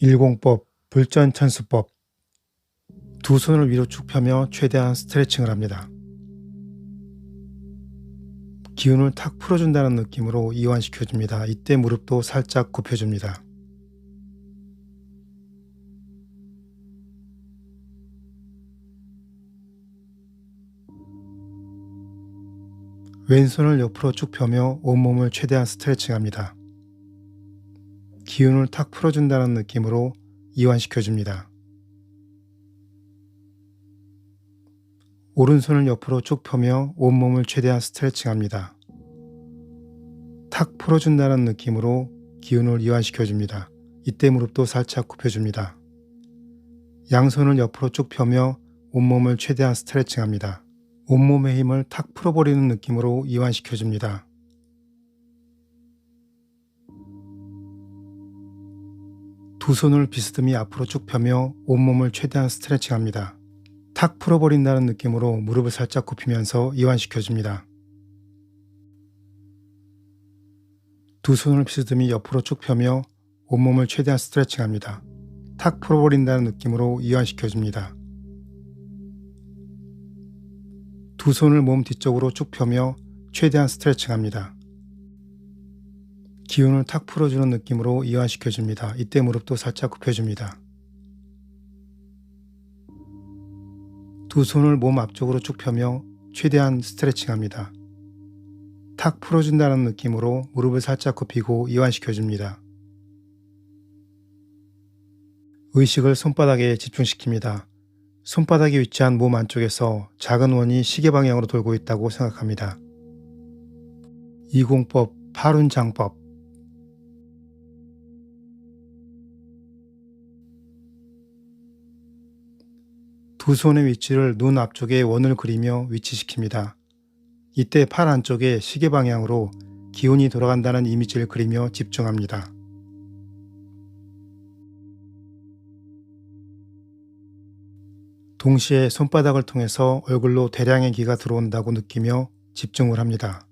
일공법, 불전천수법. 두 손을 위로 쭉 펴며 최대한 스트레칭을 합니다. 기운을 탁 풀어준다는 느낌으로 이완시켜줍니다. 이때 무릎도 살짝 굽혀줍니다. 왼손을 옆으로 쭉 펴며 온몸을 최대한 스트레칭합니다. 기운을 탁 풀어준다는 느낌으로 이완시켜줍니다. 오른손을 옆으로 쭉 펴며 온몸을 최대한 스트레칭합니다. 탁 풀어준다는 느낌으로 기운을 이완시켜줍니다. 이때 무릎도 살짝 굽혀줍니다. 양손을 옆으로 쭉 펴며 온몸을 최대한 스트레칭합니다. 온몸의 힘을 탁 풀어버리는 느낌으로 이완시켜줍니다. 두 손을 비스듬히 앞으로 쭉 펴며 온몸을 최대한 스트레칭합니다. 탁 풀어버린다는 느낌으로 무릎을 살짝 굽히면서 이완시켜줍니다. 두 손을 비스듬히 옆으로 쭉 펴며 온몸을 최대한 스트레칭합니다. 탁 풀어버린다는 느낌으로 이완시켜줍니다. 두 손을 몸 뒤쪽으로 쭉 펴며 최대한 스트레칭합니다. 기운을 탁 풀어주는 느낌으로 이완시켜줍니다. 이때 무릎도 살짝 굽혀줍니다. 두 손을 몸 앞쪽으로 쭉 펴며 최대한 스트레칭합니다. 탁 풀어준다는 느낌으로 무릎을 살짝 굽히고 이완시켜줍니다. 의식을 손바닥에 집중시킵니다. 손바닥에 위치한 몸 안쪽에서 작은 원이 시계 방향으로 돌고 있다고 생각합니다. 이공법, 팔운장법. 두 손의 위치를 눈 앞쪽에 원을 그리며 위치시킵니다. 이때 팔 안쪽에 시계 방향으로 기운이 돌아간다는 이미지를 그리며 집중합니다. 동시에 손바닥을 통해서 얼굴로 대량의 기가 들어온다고 느끼며 집중을 합니다.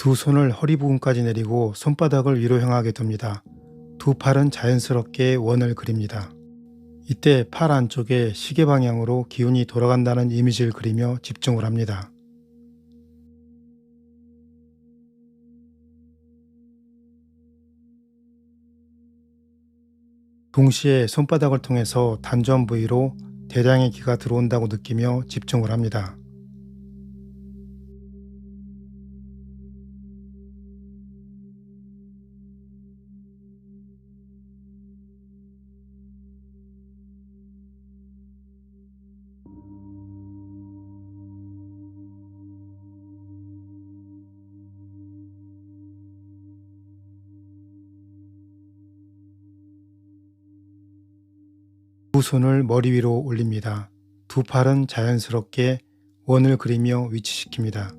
두 손을 허리 부분까지 내리고 손바닥을 위로 향하게 둡니다. 두 팔은 자연스럽게 원을 그립니다. 이때 팔 안쪽에 시계 방향으로 기운이 돌아간다는 이미지를 그리며 집중을 합니다. 동시에 손바닥을 통해서 단전 부위로 대량의 기가 들어온다고 느끼며 집중을 합니다. 두 손을 머리 위로 올립니다. 두 팔은 자연스럽게 원을 그리며 위치시킵니다.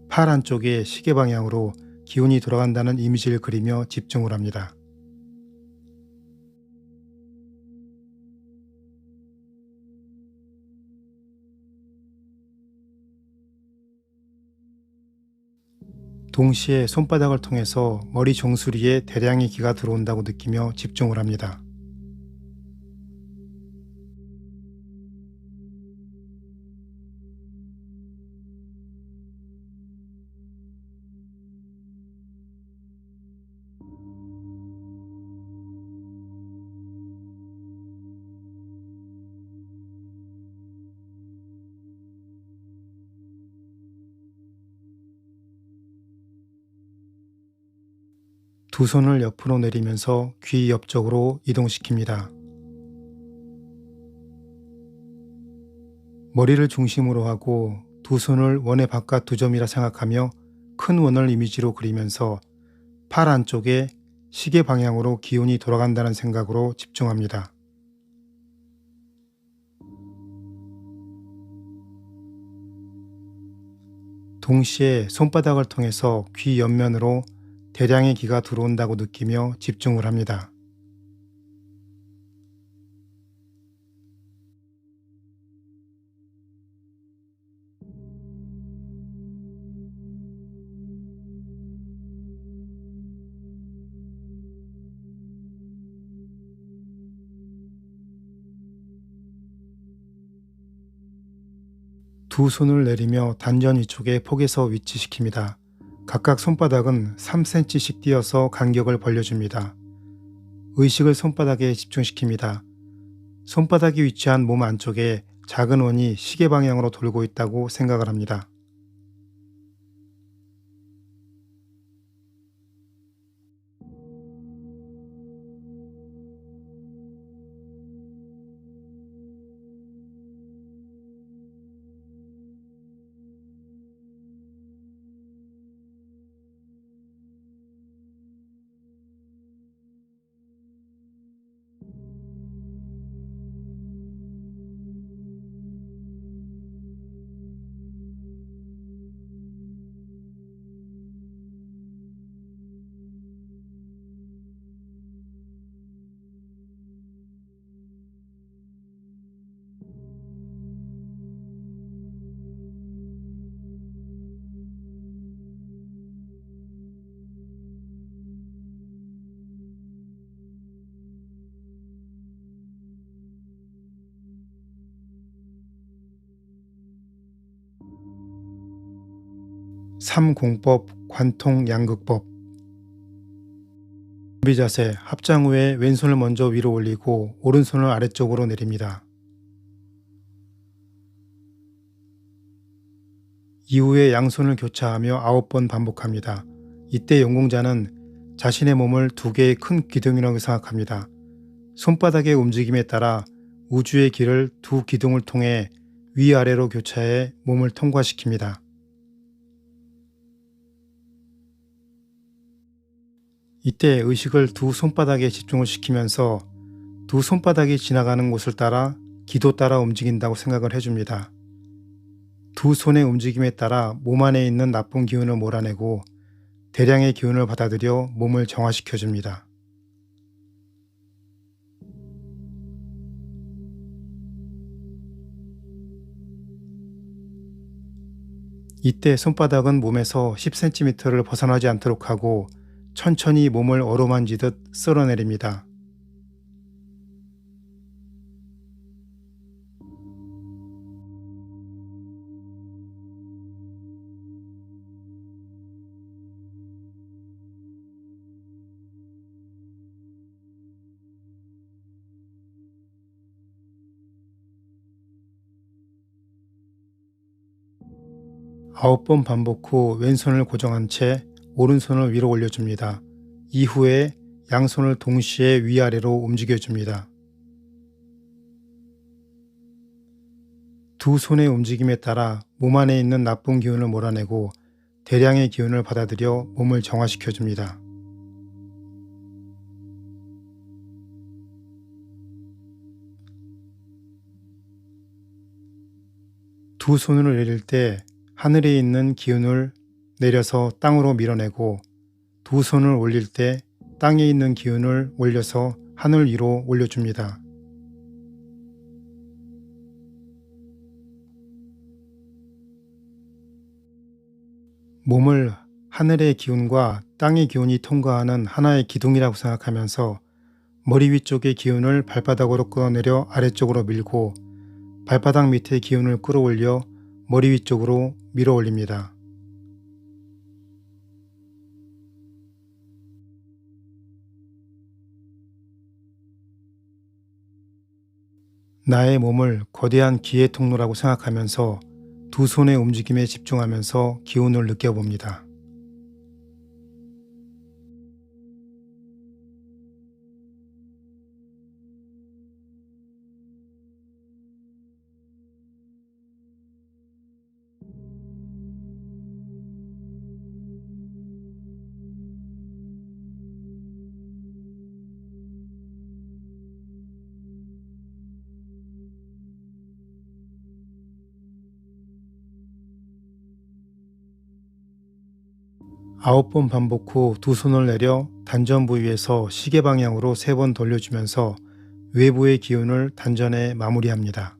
팔 안쪽에 시계 방향으로 기운이 돌아간다는 이미지를 그리며 집중을 합니다. 동시에 손바닥을 통해서 머리 정수리에 대량의 기가 들어온다고 느끼며 집중을 합니다. 두 손을 옆으로 내리면서 귀 옆쪽으로 이동시킵니다. 머리를 중심으로 하고 두 손을 원의 바깥 두 점이라 생각하며 큰 큰 원을 이미지로 그리면서 팔 안쪽에 시계 방향으로 기운이 돌아간다는 생각으로 집중합니다. 동시에 손바닥을 통해서 귀 옆면으로 대량의 기가 들어온다고 느끼며 집중을 합니다. 두 손을 내리며 단전 위쪽에 폭에서 위치시킵니다. 각각 손바닥은 3cm씩 띄어서 간격을 벌려줍니다. 의식을 손바닥에 집중시킵니다. 손바닥이 위치한 몸 안쪽에 작은 원이 시계 방향으로 돌고 있다고 생각을 합니다. 삼공법 관통 양극법. 준비 자세. 합장 후에 왼손을 먼저 위로 올리고 오른손을 아래쪽으로 내립니다. 이후에 양손을 교차하며 9번 반복합니다. 이때 연공자는 자신의 몸을 두 개의 큰 기둥이라고 생각합니다. 손바닥의 움직임에 따라 우주의 길을 두 기둥을 통해 위아래로 교차해 몸을 통과시킵니다. 이때 의식을 두 손바닥에 집중을 시키면서 두 손바닥이 지나가는 곳을 따라 기도 따라 움직인다고 생각을 해줍니다. 두 손의 움직임에 따라 몸 안에 있는 나쁜 기운을 몰아내고 대량의 기운을 받아들여 몸을 정화시켜줍니다. 이때 손바닥은 몸에서 10cm를 벗어나지 않도록 하고 천천히 몸을 어루만지듯 쓸어내립니다. 아홉 번 반복 후 왼손을 고정한 채 오른손을 위로 올려줍니다. 이후에 양손을 동시에 위아래로 움직여줍니다. 두 손의 움직임에 따라 몸 안에 있는 나쁜 기운을 몰아내고 대량의 기운을 받아들여 몸을 정화시켜줍니다. 두 손을 내릴 때 하늘에 있는 기운을 내려서 땅으로 밀어내고 두 손을 올릴 때 땅에 있는 기운을 올려서 하늘 위로 올려줍니다. 몸을 하늘의 기운과 땅의 기운이 통과하는 하나의 기둥이라고 생각하면서 머리 위쪽의 기운을 발바닥으로 끌어내려 아래쪽으로 밀고 발바닥 밑의 기운을 끌어올려 머리 위쪽으로 밀어 올립니다. 나의 몸을 거대한 기의 통로라고 생각하면서 두 손의 움직임에 집중하면서 기운을 느껴봅니다. 9번 반복 후 두 손을 내려 단전 부위에서 시계 방향으로 3번 돌려주면서 외부의 기운을 단전에 마무리합니다.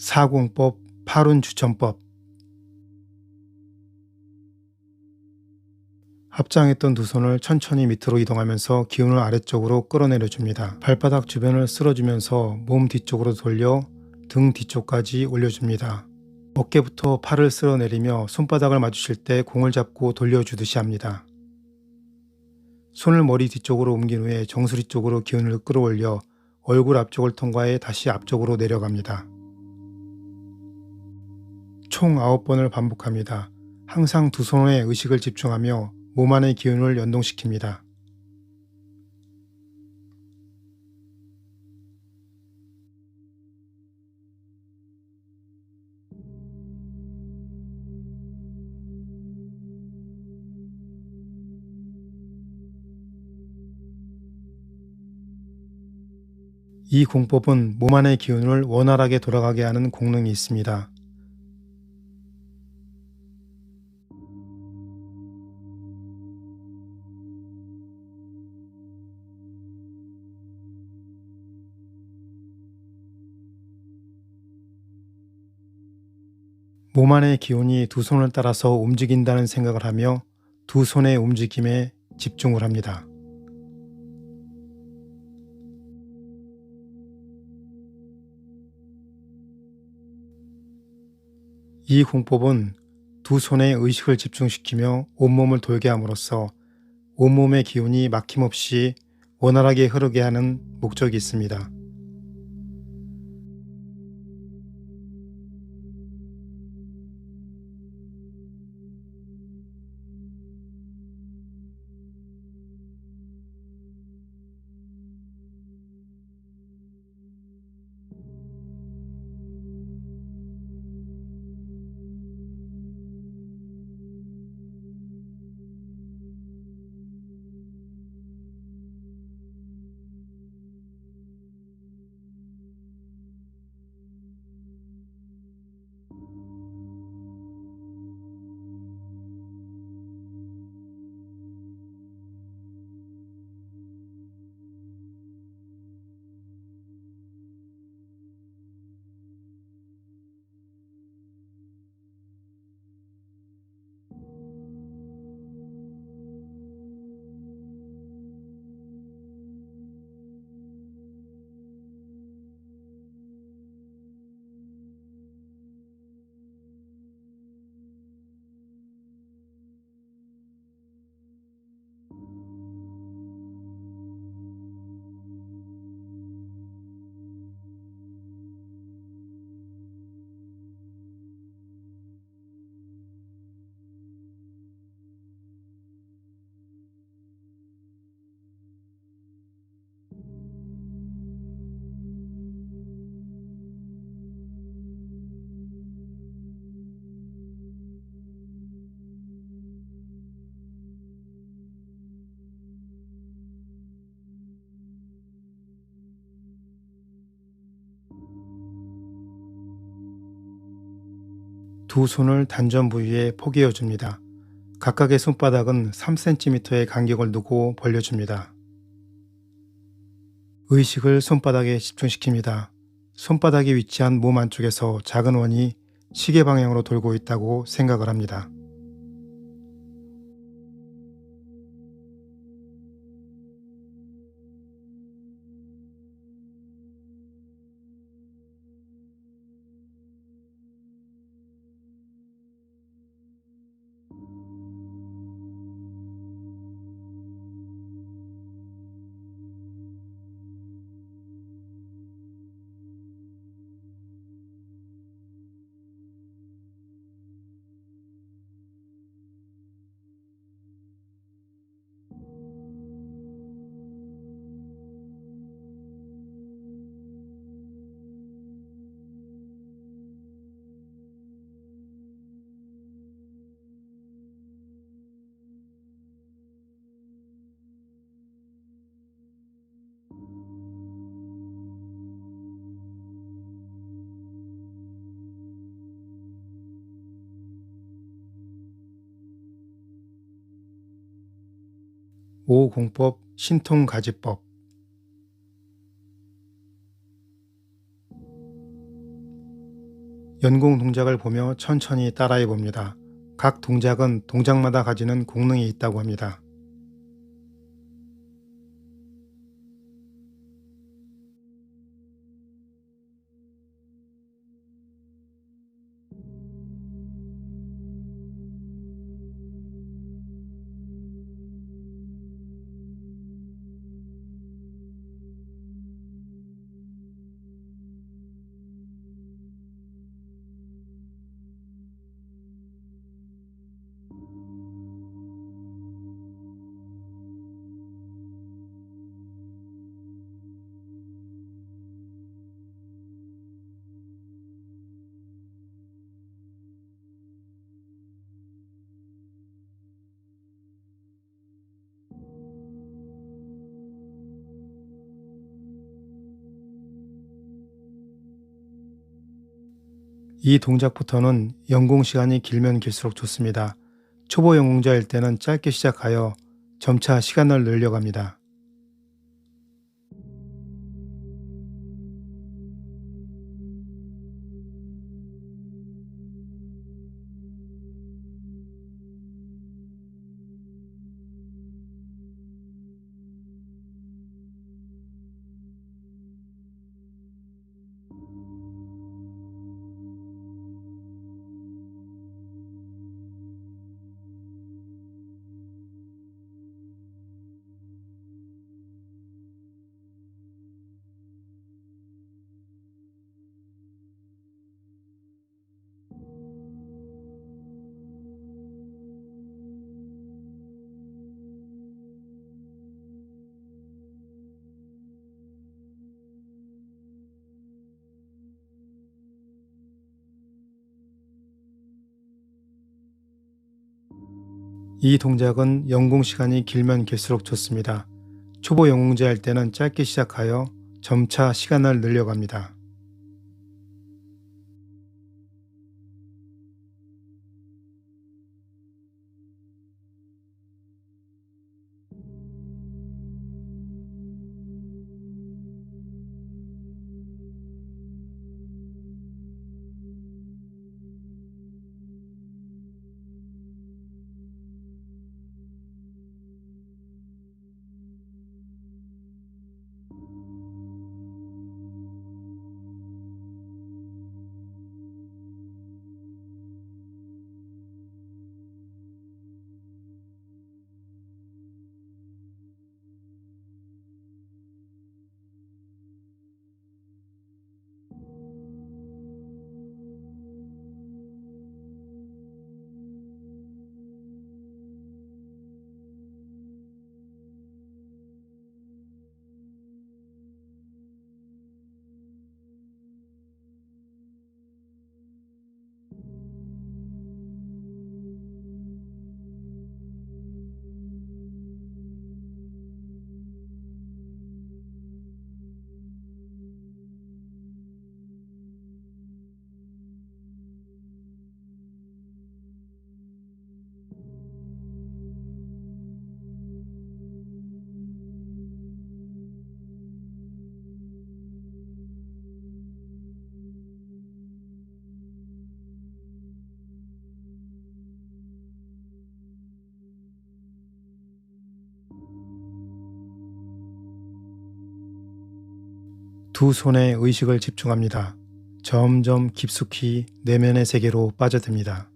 사공법 팔운주천법. 합장했던 두 손을 천천히 밑으로 이동하면서 기운을 아래쪽으로 끌어내려 줍니다. 발바닥 주변을 쓸어주면서 몸 뒤쪽으로 돌려 등 뒤쪽까지 올려줍니다. 어깨부터 팔을 쓸어내리며 손바닥을 맞추실 때 공을 잡고 돌려주듯이 합니다. 손을 머리 뒤쪽으로 옮긴 후에 정수리 쪽으로 기운을 끌어올려 얼굴 앞쪽을 통과해 다시 앞쪽으로 내려갑니다. 총 9번을 반복합니다. 항상 두 손에 의식을 집중하며 몸 안의 기운을 연동시킵니다. 이 공법은 몸 안의 기운을 원활하게 돌아가게 하는功能이 있습니다. 몸 안의 기운이 두 손을 따라서 움직인다는 생각을 하며 두 손의 움직임에 집중을 합니다. 이 공법은 두 손에 의식을 집중시키며 온몸을 돌게 함으로써 온몸의 기운이 막힘없이 원활하게 흐르게 하는 목적이 있습니다. 두 손을 단전 부위에 포개어 줍니다. 각각의 손바닥은 3cm의 간격을 두고 벌려줍니다. 의식을 손바닥에 집중시킵니다. 손바닥이 위치한 몸 안쪽에서 작은 원이 시계 방향으로 돌고 있다고 생각을 합니다. 5공법 신통가지법. 연공 동작을 보며 천천히 따라해 봅니다. 각 동작은 동작마다 가지는 공능이 있다고 합니다. 이 동작부터는 연공 시간이 길면 길수록 좋습니다. 초보 연공자일 때는 짧게 시작하여 점차 시간을 늘려갑니다. 이 동작은 연공 시간이 길면 길수록 좋습니다. 초보 연공자일 때는 짧게 시작하여 점차 시간을 늘려갑니다. 두 손에 의식을 집중합니다. 점점 깊숙이 내면의 세계로 빠져듭니다.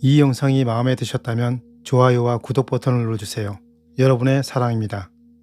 이 영상이 마음에 드셨다면 좋아요와 구독 버튼을 눌러주세요. 여러분의 사랑입니다.